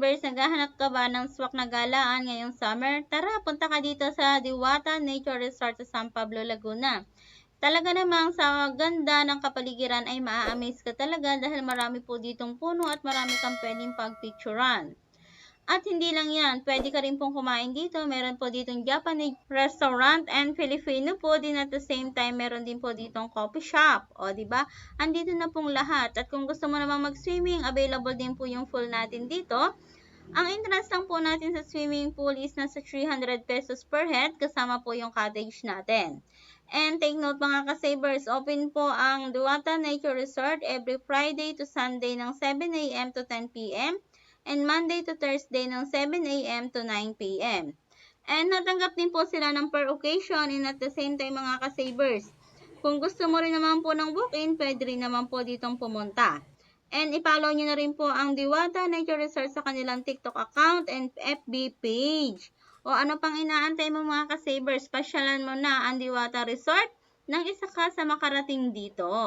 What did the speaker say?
ka-savers, naghahanap ka ba ng swak na galaan ngayong summer? Tara, punta ka dito sa Diwata Nature Resort sa San Pablo, Laguna. Talaga namang sa ganda ng kapaligiran ay maa-amaze ka talaga dahil marami po ditong puno at marami kang pwedeng pagpicturan. At hindi lang yan, pwede ka rin pong kumain dito. Meron po ditong Japanese restaurant and Filipino po din at the same time. Meron din po ditong coffee shop. O, di ba? Andito na pong lahat. At kung gusto mo namang mag-swimming, available din po yung pool natin dito. Ang entrance lang po natin sa swimming pool is nasa 300 pesos per head kasama po yung cottage natin. And take note mga ka-savers, open po ang Diwata Nature Resort every Friday to Sunday ng 7 a.m. to 10 p.m. and Monday to Thursday ng 7 a.m. to 9 p.m. And natanggap din po sila ng per occasion and at the same time mga ka-savers. Kung gusto mo rin naman po ng walk-in, pwede rin naman po ditong pumunta. And i-follow nyo na rin po ang Diwata Nature Resort sa kanilang TikTok account and FB page. O ano pang inaantay mo mga ka-savers, pasyalan mo na ang Diwata Resort nang isa ka sa makarating dito.